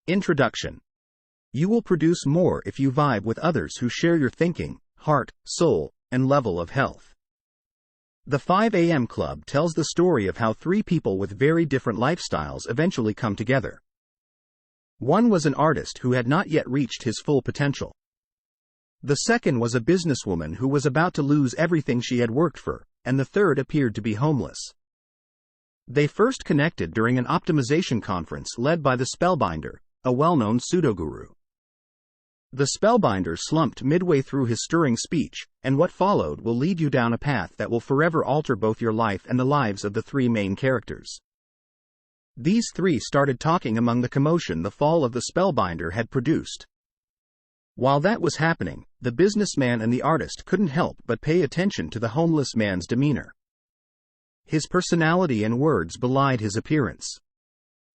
Introduction. You will produce more if you vibe with others who share your thinking, heart, soul, and level of health. The 5 a.m. Club tells the story of how three people with very different lifestyles eventually come together. One was an artist who had not yet reached his full potential. The second was a businesswoman who was about to lose everything she had worked for, and the third appeared to be homeless. They first connected during an optimization conference led by the Spellbinder, a well-known pseudoguru. The Spellbinder slumped midway through his stirring speech, and what followed will lead you down a path that will forever alter both your life and the lives of the three main characters. These three started talking among the commotion the fall of the Spellbinder had produced. While that was happening, the businessman and the artist couldn't help but pay attention to the homeless man's demeanor. His personality and words belied his appearance.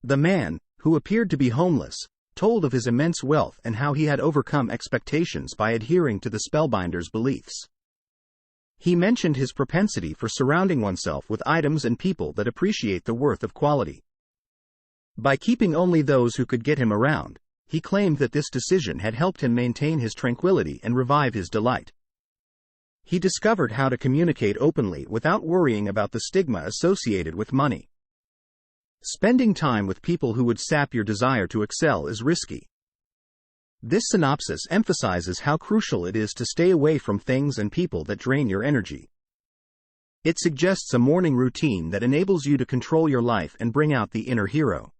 The man, who appeared to be homeless, told of his immense wealth and how he had overcome expectations by adhering to the Spellbinder's beliefs. He mentioned his propensity for surrounding oneself with items and people that appreciate the worth of quality. By keeping only those who could get him around, he claimed that this decision had helped him maintain his tranquility and revive his delight. He discovered how to communicate openly without worrying about the stigma associated with money. Spending time with people who would sap your desire to excel is risky. This synopsis emphasizes how crucial it is to stay away from things and people that drain your energy. It suggests a morning routine that enables you to control your life and bring out the inner hero.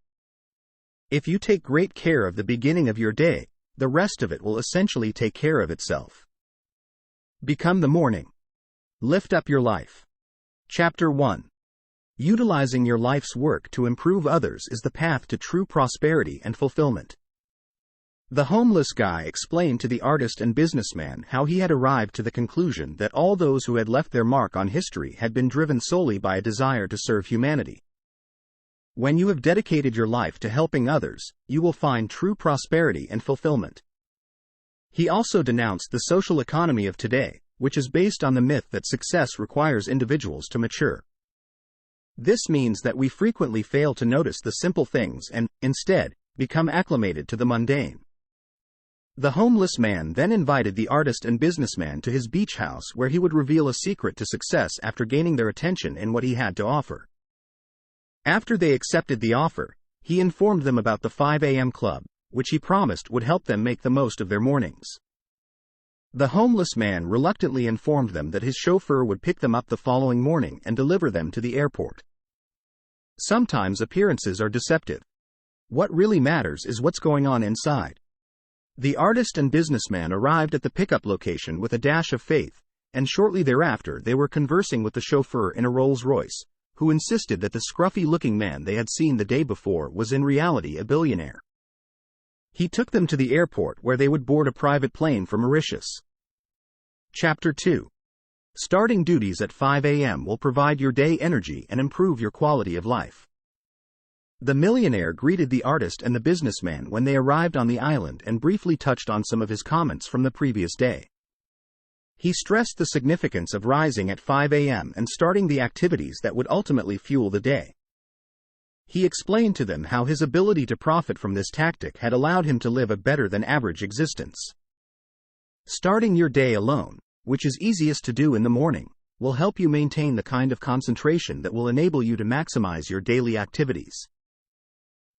If you take great care of the beginning of your day, the rest of it will essentially take care of itself. Become the morning. Lift up your life. Chapter 1. Utilizing your life's work to improve others is the path to true prosperity and fulfillment. The homeless guy explained to the artist and businessman how he had arrived to the conclusion that all those who had left their mark on history had been driven solely by a desire to serve humanity. When you have dedicated your life to helping others, you will find true prosperity and fulfillment. He also denounced the social economy of today, which is based on the myth that success requires individuals to mature. This means that we frequently fail to notice the simple things and, instead, become acclimated to the mundane. The homeless man then invited the artist and businessman to his beach house where he would reveal a secret to success after gaining their attention in what he had to offer. After they accepted the offer, he informed them about the 5 a.m. Club, which he promised would help them make the most of their mornings. The homeless man reluctantly informed them that his chauffeur would pick them up the following morning and deliver them to the airport. Sometimes appearances are deceptive. What really matters is what's going on inside. The artist and businessman arrived at the pickup location with a dash of faith, and shortly thereafter they were conversing with the chauffeur in a Rolls-Royce, who insisted that the scruffy-looking man they had seen the day before was in reality a billionaire. He took them to the airport where they would board a private plane for Mauritius. Chapter 2. Starting duties at 5 a.m. will provide your day energy and improve your quality of life. The millionaire greeted the artist and the businessman when they arrived on the island and briefly touched on some of his comments from the previous day. He stressed the significance of rising at 5 a.m. and starting the activities that would ultimately fuel the day. He explained to them how his ability to profit from this tactic had allowed him to live a better-than-average existence. Starting your day alone, which is easiest to do in the morning, will help you maintain the kind of concentration that will enable you to maximize your daily activities.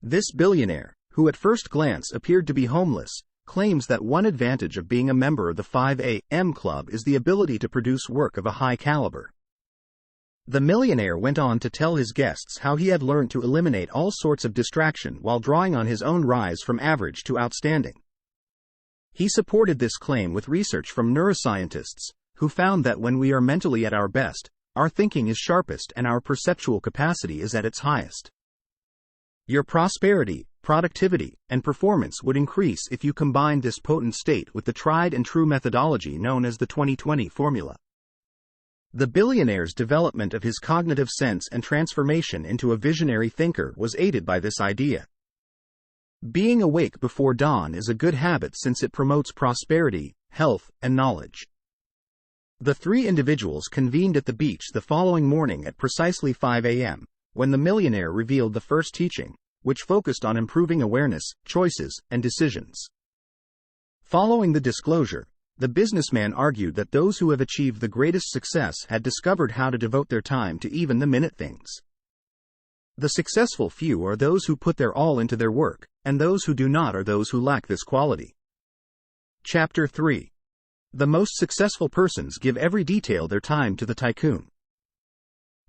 This billionaire, who at first glance appeared to be homeless, claims that one advantage of being a member of the 5 a.m. Club is the ability to produce work of a high caliber. The millionaire went on to tell his guests how he had learned to eliminate all sorts of distraction while drawing on his own rise from average to outstanding. He supported this claim with research from neuroscientists, who found that when we are mentally at our best, our thinking is sharpest and our perceptual capacity is at its highest. Your prosperity, productivity, and performance would increase if you combined this potent state with the tried and true methodology known as the 20-20 formula. The billionaire's development of his cognitive sense and transformation into a visionary thinker was aided by this idea. Being awake before dawn is a good habit since it promotes prosperity, health, and knowledge. The three individuals convened at the beach the following morning at precisely 5 a.m., when the millionaire revealed the first teaching, which focused on improving awareness, choices, and decisions. Following the disclosure, the businessman argued that those who have achieved the greatest success had discovered how to devote their time to even the minute things. The successful few are those who put their all into their work, and those who do not are those who lack this quality. Chapter 3. The most successful persons give every detail their time to the tycoon.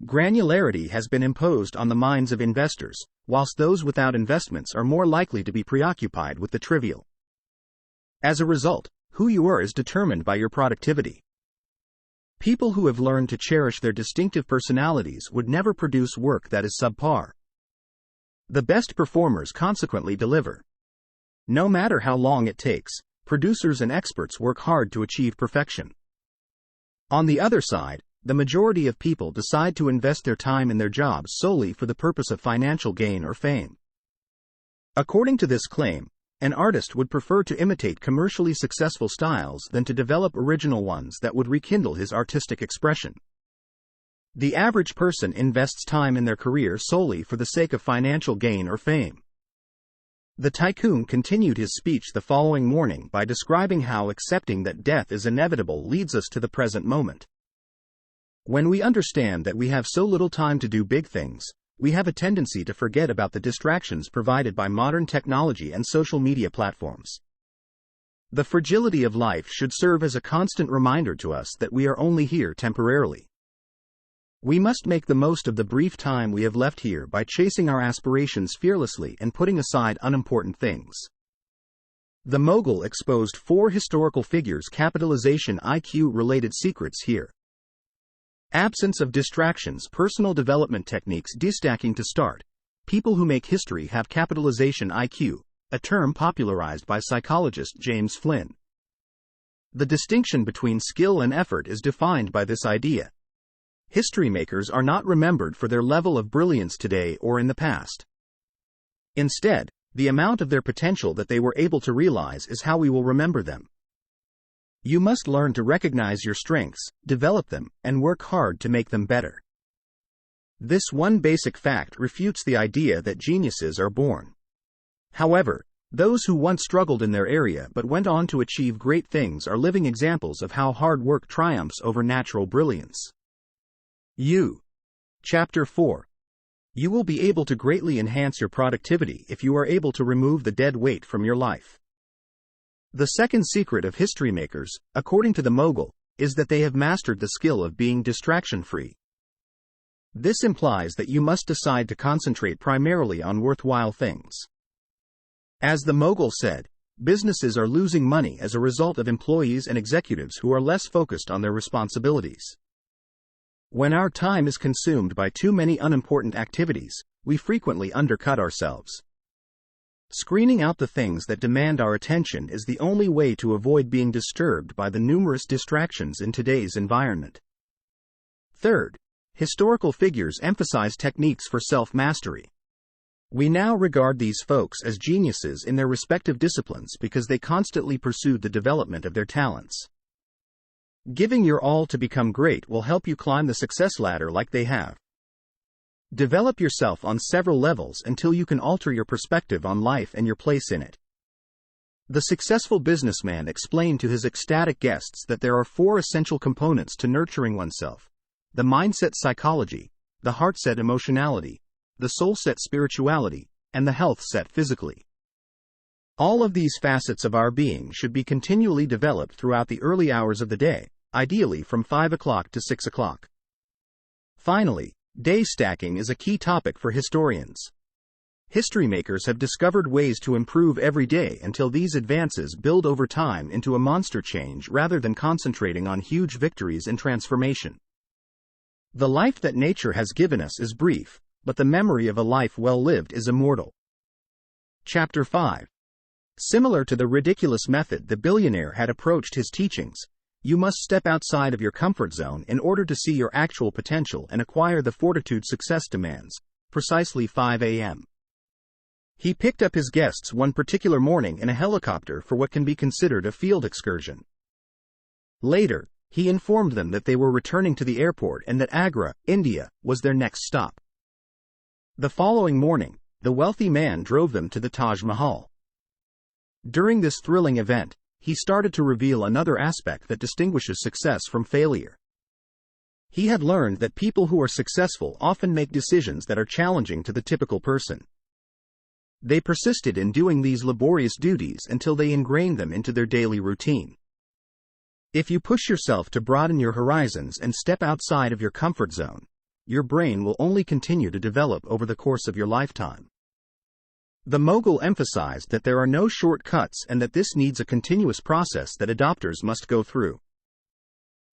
Granularity has been imposed on the minds of investors, whilst those without investments are more likely to be preoccupied with the trivial. As a result, who you are is determined by your productivity. People who have learned to cherish their distinctive personalities would never produce work that is subpar. The best performers consequently deliver. No matter how long it takes, producers and experts work hard to achieve perfection. On the other side, the majority of people decide to invest their time in their jobs solely for the purpose of financial gain or fame. According to this claim, an artist would prefer to imitate commercially successful styles than to develop original ones that would rekindle his artistic expression. The average person invests time in their career solely for the sake of financial gain or fame. The tycoon continued his speech the following morning by describing how accepting that death is inevitable leads us to the present moment. When we understand that we have so little time to do big things, we have a tendency to forget about the distractions provided by modern technology and social media platforms. The fragility of life should serve as a constant reminder to us that we are only here temporarily. We must make the most of the brief time we have left here by chasing our aspirations fearlessly and putting aside unimportant things. The mogul exposed 4 historical figures' capitalization IQ-related secrets here. Absence of distractions. Personal development techniques. Destacking to start. People who make history have capitalization IQ, a term popularized by psychologist James Flynn. The distinction between skill and effort is defined by this idea. History makers are not remembered for their level of brilliance today or in the past. Instead, the amount of their potential that they were able to realize is how we will remember them. You must learn to recognize your strengths, develop them, and work hard to make them better. This one basic fact refutes the idea that geniuses are born. However, those who once struggled in their area but went on to achieve great things are living examples of how hard work triumphs over natural brilliance. Chapter 4. You will be able to greatly enhance your productivity if you are able to remove the dead weight from your life. The second secret of history makers, according to the mogul, is that they have mastered the skill of being distraction-free. This implies that you must decide to concentrate primarily on worthwhile things. As the mogul said, businesses are losing money as a result of employees and executives who are less focused on their responsibilities. When our time is consumed by too many unimportant activities, we frequently undercut ourselves. Screening out the things that demand our attention is the only way to avoid being disturbed by the numerous distractions in today's environment. Third, historical figures emphasize techniques for self-mastery. We now regard these folks as geniuses in their respective disciplines because they constantly pursued the development of their talents. Giving your all to become great will help you climb the success ladder like they have. Develop yourself on several levels until you can alter your perspective on life and your place in it. The successful businessman explained to his ecstatic guests that there are 4 essential components to nurturing oneself: the mindset psychology, the heart set emotionality, the soul set spirituality, and the health set physically. All of these facets of our being should be continually developed throughout the early hours of the day, ideally from 5 o'clock to 6 o'clock. Finally, day stacking is a key topic for historians. History makers have discovered ways to improve every day until these advances build over time into a monster change rather than concentrating on huge victories and transformation. The life that nature has given us is brief, but the memory of a life well lived is immortal. Chapter 5. Similar to the ridiculous method the billionaire had approached his teachings, you must step outside of your comfort zone in order to see your actual potential and acquire the fortitude success demands. Precisely 5 a.m. He picked up his guests one particular morning in a helicopter for what can be considered a field excursion. Later, he informed them that they were returning to the airport and that Agra, India, was their next stop. The following morning, the wealthy man drove them to the Taj Mahal. During this thrilling event, he started to reveal another aspect that distinguishes success from failure. He had learned that people who are successful often make decisions that are challenging to the typical person. They persisted in doing these laborious duties until they ingrained them into their daily routine. If you push yourself to broaden your horizons and step outside of your comfort zone, your brain will only continue to develop over the course of your lifetime. The mogul emphasized that there are no shortcuts and that this needs a continuous process that adopters must go through.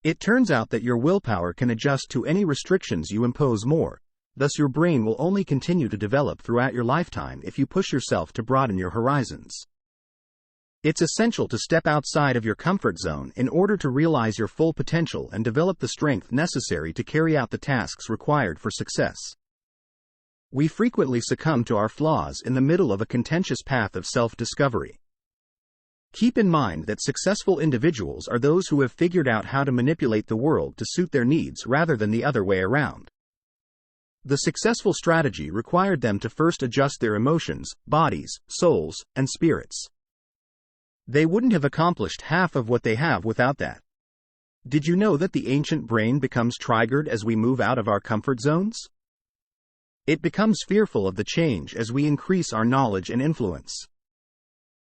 It turns out that your willpower can adjust to any restrictions you impose more, thus your brain will only continue to develop throughout your lifetime if you push yourself to broaden your horizons. It's essential to step outside of your comfort zone in order to realize your full potential and develop the strength necessary to carry out the tasks required for success. We frequently succumb to our flaws in the middle of a contentious path of self-discovery. Keep in mind that successful individuals are those who have figured out how to manipulate the world to suit their needs rather than the other way around. The successful strategy required them to first adjust their emotions, bodies, souls, and spirits. They wouldn't have accomplished half of what they have without that. Did you know that the ancient brain becomes triggered as we move out of our comfort zones? It becomes fearful of the change as we increase our knowledge and influence.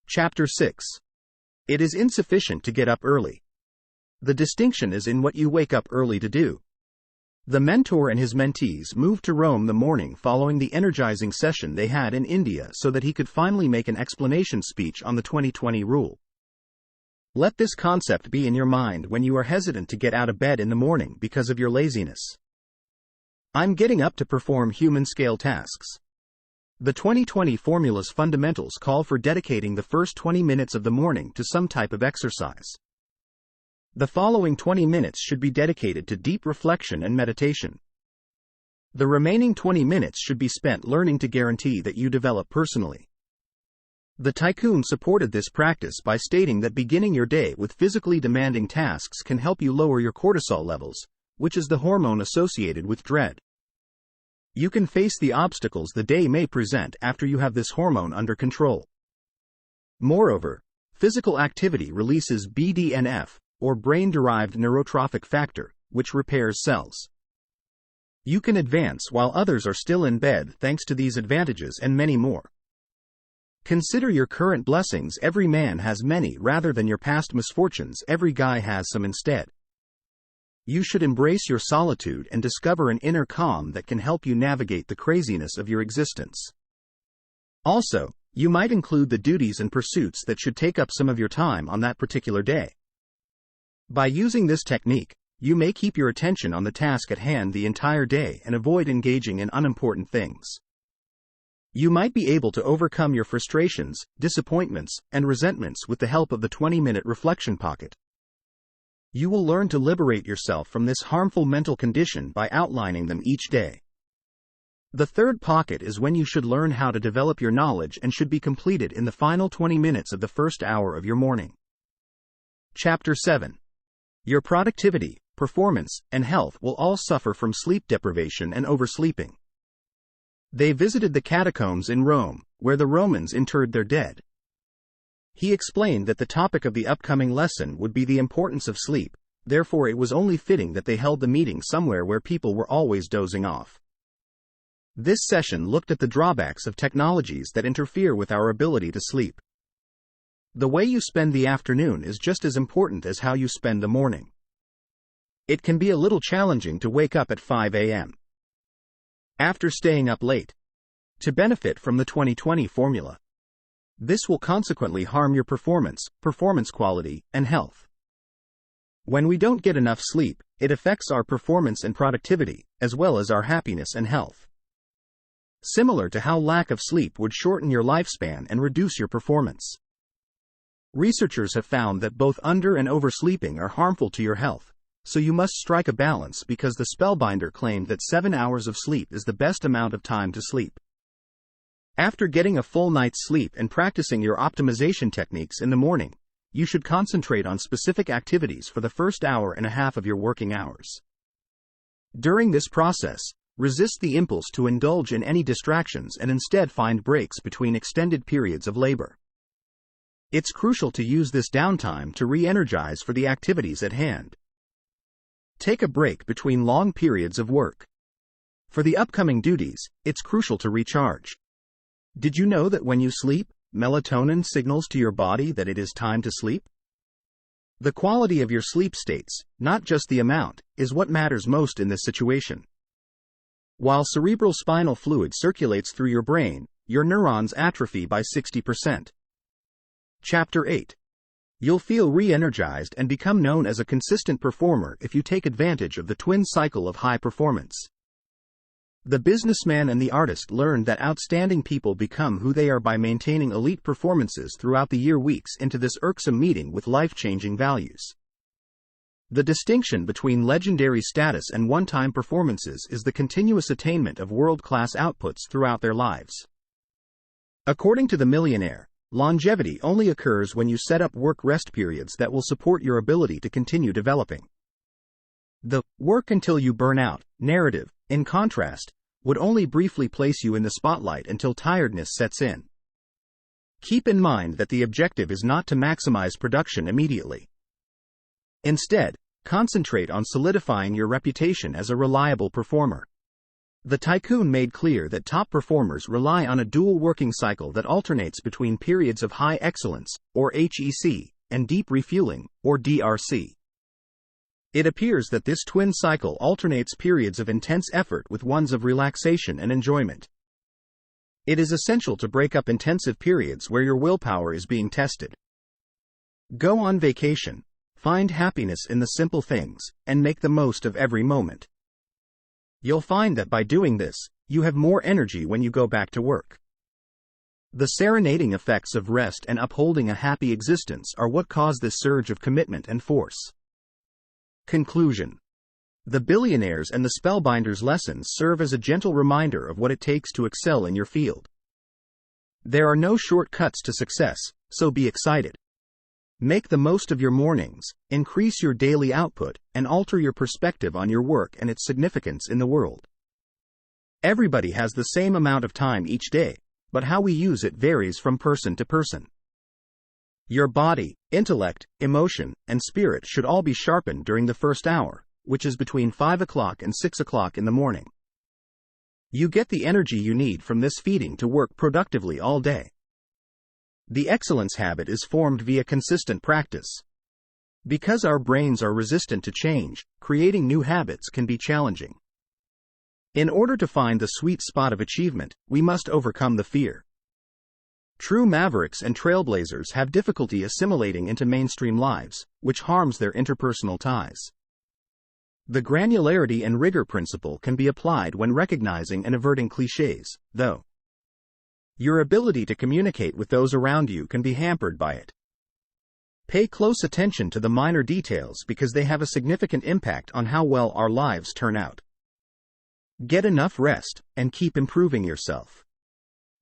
Chapter 6. It is insufficient to get up early. The distinction is in what you wake up early to do. The mentor and his mentees moved to Rome the morning following the energizing session they had in India so that he could finally make an explanation speech on the 2020 rule. Let this concept be in your mind when you are hesitant to get out of bed in the morning because of your laziness. I'm getting up to perform human-scale tasks. The 2020 formula's fundamentals call for dedicating the first 20 minutes of the morning to some type of exercise. The following 20 minutes should be dedicated to deep reflection and meditation. The remaining 20 minutes should be spent learning to guarantee that you develop personally. The tycoon supported this practice by stating that beginning your day with physically demanding tasks can help you lower your cortisol levels, which is the hormone associated with dread. You can face the obstacles the day may present after you have this hormone under control. Moreover, physical activity releases BDNF, or brain-derived neurotrophic factor, which repairs cells. You can advance while others are still in bed thanks to these advantages and many more. Consider your current blessings. Every man has many rather than your past misfortunes. Every guy has some instead. You should embrace your solitude and discover an inner calm that can help you navigate the craziness of your existence. Also, you might include the duties and pursuits that should take up some of your time on that particular day. By using this technique, you may keep your attention on the task at hand the entire day and avoid engaging in unimportant things. You might be able to overcome your frustrations, disappointments, and resentments with the help of the 20-minute reflection pocket. You will learn to liberate yourself from this harmful mental condition by outlining them each day. The third pocket is when you should learn how to develop your knowledge and should be completed in the final 20 minutes of the first hour of your morning. Chapter 7. Your productivity, performance, and health will all suffer from sleep deprivation and oversleeping. They visited the catacombs in Rome, where the Romans interred their dead. He explained that the topic of the upcoming lesson would be the importance of sleep, therefore it was only fitting that they held the meeting somewhere where people were always dozing off. This session looked at the drawbacks of technologies that interfere with our ability to sleep. The way you spend the afternoon is just as important as how you spend the morning. It can be a little challenging to wake up at 5 a.m. after staying up late to benefit from the 2020 formula. This will consequently harm your performance quality, and health. When we don't get enough sleep, it affects our performance and productivity, as well as our happiness and health. Similar to how lack of sleep would shorten your lifespan and reduce your performance. Researchers have found that both under- and oversleeping are harmful to your health, so you must strike a balance because the spellbinder claimed that 7 hours of sleep is the best amount of time to sleep. After getting a full night's sleep and practicing your optimization techniques in the morning, you should concentrate on specific activities for the first hour and a half of your working hours. During this process, resist the impulse to indulge in any distractions and instead find breaks between extended periods of labor. It's crucial to use this downtime to re-energize for the activities at hand. Take a break between long periods of work. For the upcoming duties, it's crucial to recharge. Did you know that when you sleep, melatonin signals to your body that it is time to sleep? The quality of your sleep states, not just the amount, is what matters most in this situation. While cerebral spinal fluid circulates through your brain, your neurons atrophy by 60%. Chapter 8. You'll feel re-energized and become known as a consistent performer if you take advantage of the twin cycle of high performance. The businessman and the artist learned that outstanding people become who they are by maintaining elite performances throughout the year. Weeks into this irksome meeting with life-changing values. The distinction between legendary status and one-time performances is the continuous attainment of world-class outputs throughout their lives. According to the millionaire, longevity only occurs when you set up work-rest periods that will support your ability to continue developing. The "work until you burn out" narrative, in contrast, would only briefly place you in the spotlight until tiredness sets in. Keep in mind that the objective is not to maximize production immediately. Instead, concentrate on solidifying your reputation as a reliable performer. The tycoon made clear that top performers rely on a dual working cycle that alternates between periods of high excellence, or HEC, and deep refueling, or DRC. It appears that this twin cycle alternates periods of intense effort with ones of relaxation and enjoyment. It is essential to break up intensive periods where your willpower is being tested. Go on vacation, find happiness in the simple things, and make the most of every moment. You'll find that by doing this, you have more energy when you go back to work. The serenading effects of rest and upholding a happy existence are what cause this surge of commitment and force. Conclusion. The billionaires and the spellbinders' lessons serve as a gentle reminder of what it takes to excel in your field. There are no shortcuts to success, so be excited. Make the most of your mornings, increase your daily output, and alter your perspective on your work and its significance in the world. Everybody has the same amount of time each day, but how we use it varies from person to person. Your body, intellect, emotion, and spirit should all be sharpened during the first hour, which is between 5 o'clock and 6 o'clock in the morning. You get the energy you need from this feeding to work productively all day. The excellence habit is formed via consistent practice. Because our brains are resistant to change, creating new habits can be challenging. In order to find the sweet spot of achievement, we must overcome the fear. True mavericks and trailblazers have difficulty assimilating into mainstream lives, which harms their interpersonal ties. The granularity and rigor principle can be applied when recognizing and averting cliches, though. Your ability to communicate with those around you can be hampered by it. Pay close attention to the minor details because they have a significant impact on how well our lives turn out. Get enough rest, and keep improving yourself.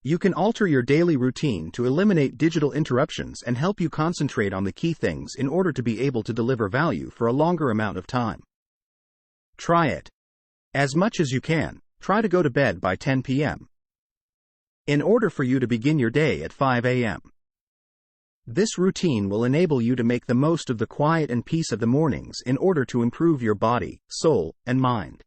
You can alter your daily routine to eliminate digital interruptions and help you concentrate on the key things in order to be able to deliver value for a longer amount of time. Try it. As much as you can, try to go to bed by 10 p.m. in order for you to begin your day at 5 a.m. This routine will enable you to make the most of the quiet and peace of the mornings in order to improve your body, soul, and mind.